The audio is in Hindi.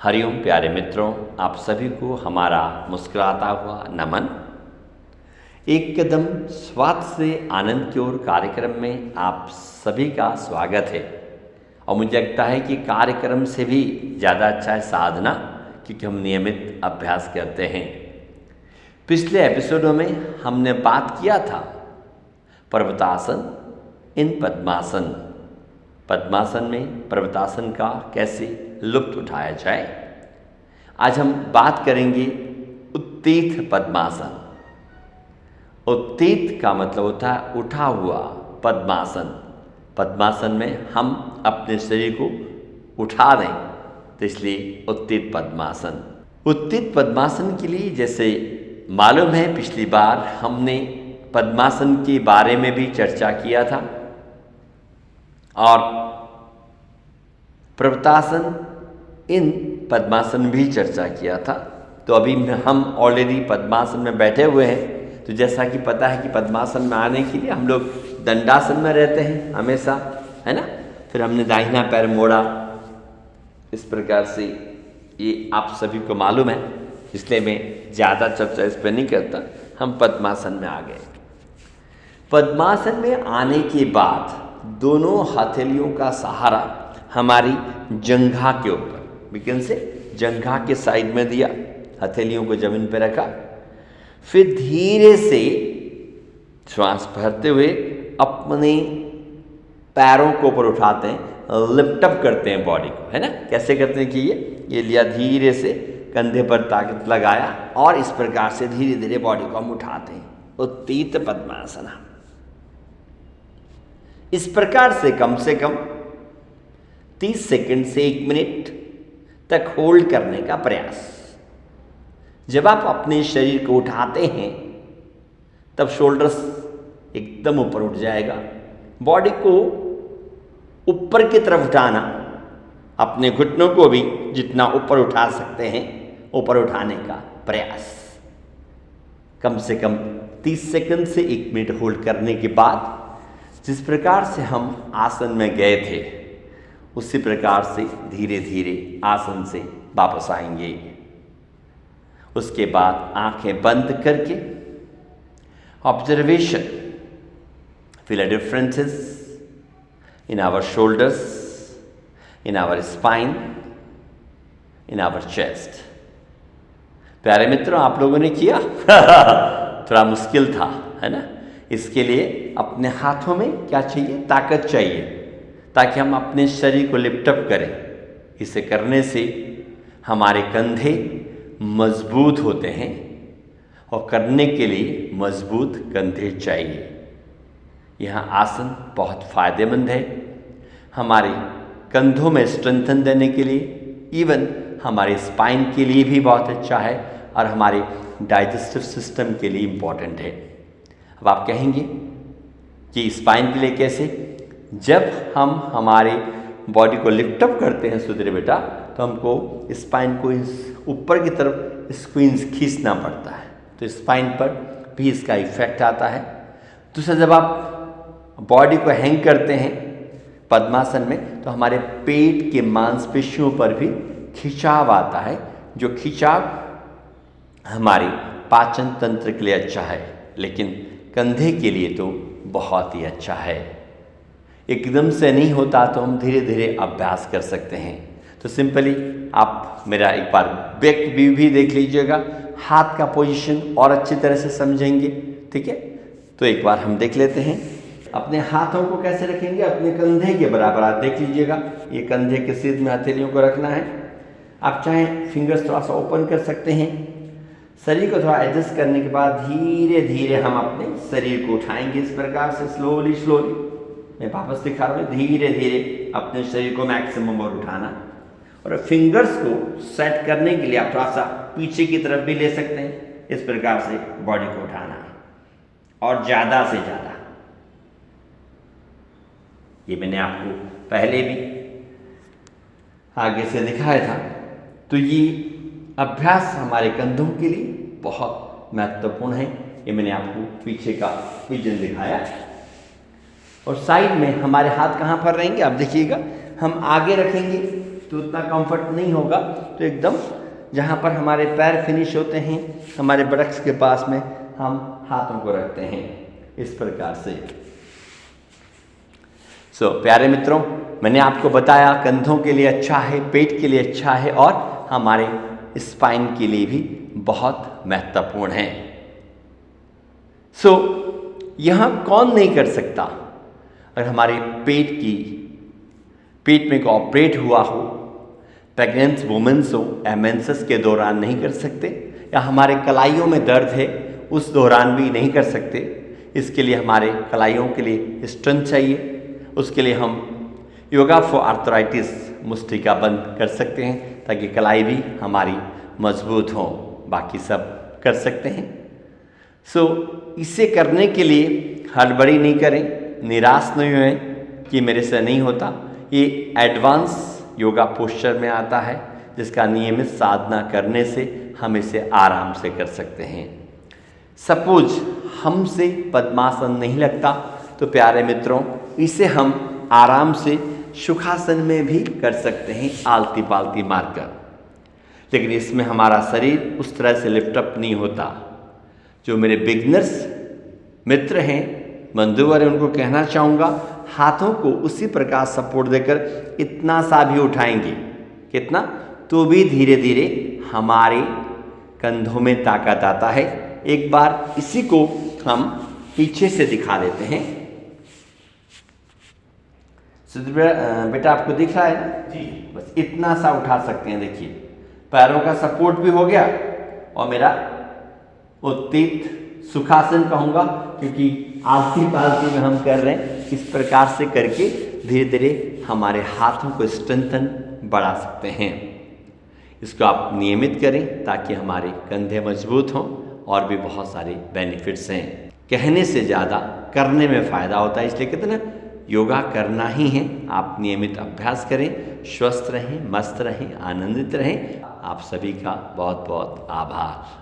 हरिओम प्यारे मित्रों, आप सभी को हमारा मुस्कुराता हुआ नमन। एक कदम स्वास्थ्य से आनंद की ओर कार्यक्रम में आप सभी का स्वागत है। और मुझे लगता है कि कार्यक्रम से भी ज़्यादा अच्छा है साधना, क्योंकि हम नियमित अभ्यास करते हैं। पिछले एपिसोडों में हमने बात किया था पर्वतासन इन पद्मासन। पद्मासन में पर्वतासन का कैसे लुत्फ उठाया जाए। आज हम बात करेंगे उत्तीत पद्मासन। उत्तीत का मतलब होता है उठा हुआ पद्मासन। पद्मासन में हम अपने शरीर को उठा दें, तो इसलिए उत्तीत पद्मासन। उत्तीत पद्मासन के लिए जैसे मालूम है, पिछली बार हमने पद्मासन के बारे में भी चर्चा किया था और पर्वतासन इन पद्मासन भी चर्चा किया था। तो अभी हम ऑलरेडी पद्मासन में बैठे हुए हैं। तो जैसा कि पता है कि पद्मासन में आने के लिए हम लोग दंडासन में रहते हैं हमेशा, है ना। फिर हमने दाहिना पैर मोड़ा इस प्रकार से, ये आप सभी को मालूम है, इसलिए मैं ज़्यादा चर्चा इस पर नहीं करता। हम पद्मासन में आ गए। पद्मासन में आने के बाद दोनों हथेलियों का सहारा हमारी जंघा के ऊपर, बिकन से जंघा के साइड में दिया, हथेलियों को जमीन पर रखा। फिर धीरे से श्वास भरते हुए अपने पैरों को ऊपर उठाते हैं, लिफ्ट अप करते हैं बॉडी को, है ना। कैसे करते हैं कि ये लिया, धीरे से कंधे पर ताकत लगाया और इस प्रकार से धीरे धीरे बॉडी को हम उठाते हैं। उत्तीत पद्मासन। इस प्रकार से कम 30 सेकंड से 1 मिनट तक होल्ड करने का प्रयास। जब आप अपने शरीर को उठाते हैं तब शोल्डर्स एकदम ऊपर उठ जाएगा। बॉडी को ऊपर की तरफ उठाना, अपने घुटनों को भी जितना ऊपर उठा सकते हैं ऊपर उठाने का प्रयास। कम से कम 30 सेकंड से 1 मिनट होल्ड करने के बाद जिस प्रकार से हम आसन में गए थे उसी प्रकार से धीरे धीरे आसन से वापस आएंगे। उसके बाद आंखें बंद करके observation, feel differences in our shoulders, in our spine, in our chest. प्यारे मित्रों, आप लोगों ने किया थोड़ा मुश्किल था, है ना। इसके लिए अपने हाथों में क्या चाहिए, ताकत चाहिए, ताकि हम अपने शरीर को लिफ्ट अप करें। इसे करने से हमारे कंधे मजबूत होते हैं और करने के लिए मजबूत कंधे चाहिए। यह आसन बहुत फ़ायदेमंद है हमारे कंधों में स्ट्रेंथन देने के लिए, इवन हमारे स्पाइन के लिए भी बहुत अच्छा है और हमारे डाइजेस्टिव सिस्टम के लिए इम्पॉर्टेंट है। अब आप कहेंगे कि स्पाइन के लिए कैसे? जब हम हमारे बॉडी को लिफ्ट अप करते हैं सुधीर बेटा, तो हमको स्पाइन को ऊपर की तरफ स्क्वींस खींचना पड़ता है, तो स्पाइन पर भी इसका इफेक्ट आता है। दूसरा, जब आप बॉडी को हैंग करते हैं पद्मासन में, तो हमारे पेट के मांसपेशियों पर भी खिंचाव आता है, जो खिंचाव हमारे पाचन तंत्र के लिए अच्छा है, लेकिन कंधे के लिए तो बहुत ही अच्छा है। एकदम से नहीं होता तो हम धीरे धीरे अभ्यास कर सकते हैं। तो सिंपली आप मेरा एक बार बैक व्यू भी देख लीजिएगा, हाथ का पोजीशन और अच्छी तरह से समझेंगे, ठीक है। तो एक बार हम देख लेते हैं। अपने हाथों को कैसे रखेंगे, अपने कंधे के बराबर आप देख लीजिएगा। ये कंधे के सीध में हथेलियों को रखना है। आप चाहें फिंगर्स थोड़ा सा ओपन कर सकते हैं। शरीर को थोड़ा एडजस्ट करने के बाद धीरे धीरे हम अपने शरीर को उठाएंगे इस प्रकार से, स्लोली स्लोली। मैं वापस दिखा रहा हूँ, धीरे धीरे अपने शरीर को मैक्सिमम और उठाना। और फिंगर्स को सेट करने के लिए आप थोड़ा सा पीछे की तरफ भी ले सकते हैं। इस प्रकार से बॉडी को उठाना और ज़्यादा से ज़्यादा। ये मैंने आपको पहले भी आगे से दिखाया था। तो ये अभ्यास हमारे कंधों के लिए बहुत महत्वपूर्ण है। ये मैंने आपको पीछे का विजन दिखाया। और साइड में हमारे हाथ कहाँ पर रहेंगे आप देखिएगा। हम आगे रखेंगे तो उतना कंफर्ट नहीं होगा, तो एकदम जहाँ पर हमारे पैर फिनिश होते हैं, हमारे बटक्स के पास में हम हाथों को रखते हैं इस प्रकार से। प्यारे मित्रों, मैंने आपको बताया कंधों के लिए अच्छा है, पेट के लिए अच्छा है और हमारे स्पाइन के लिए भी बहुत महत्वपूर्ण है। यह कौन नहीं कर सकता? अगर हमारे पेट में ऑपरेट हुआ हो, प्रेग्नेंट वुमेन्स हो, मेंसेस के दौरान नहीं कर सकते, या हमारे कलाइयों में दर्द है उस दौरान भी नहीं कर सकते। इसके लिए हमारे कलाइयों के लिए स्ट्रेंथ चाहिए। उसके लिए हम योगा फॉर आर्थराइटिस मुष्टिका बंद कर सकते हैं ताकि कलाई भी हमारी मजबूत हो। बाकी सब कर सकते हैं। इसे करने के लिए हड़बड़ी नहीं करें, निराश नहीं हुए कि मेरे से नहीं होता। ये एडवांस योगा पोस्चर में आता है जिसका नियमित साधना करने से हम इसे आराम से कर सकते हैं। सपोज हमसे पद्मासन नहीं लगता तो प्यारे मित्रों, इसे हम आराम से सुखासन में भी कर सकते हैं आलती पालती मारकर, लेकिन इसमें हमारा शरीर उस तरह से लिफ्टअप नहीं होता। जो मेरे बिगनर्स मित्र हैं, बंधुवर हैं, उनको कहना चाहूँगा हाथों को उसी प्रकार सपोर्ट देकर इतना सा भी उठाएंगे, कितना, तो भी धीरे धीरे हमारे कंधों में ताकत आता है। एक बार इसी को हम पीछे से दिखा देते हैं। बेटा आपको दिख रहा है ना जी? बस इतना सा उठा सकते हैं। देखिए पैरों का सपोर्ट भी हो गया और मेरा उत्थित सुखासन कहूँगा क्योंकि आलती पालती में हम कर रहे हैं। इस प्रकार से करके धीरे धीरे हमारे हाथों को स्ट्रेंथन बढ़ा सकते हैं। इसको आप नियमित करें ताकि हमारे कंधे मजबूत हों और भी बहुत सारे बेनिफिट्स हैं। कहने से ज़्यादा करने में फ़ायदा होता है, इसलिए कहते हैं ना योगा करना ही है। आप नियमित अभ्यास करें, स्वस्थ रहें, मस्त रहें, आनंदित रहें। आप सभी का बहुत बहुत आभार।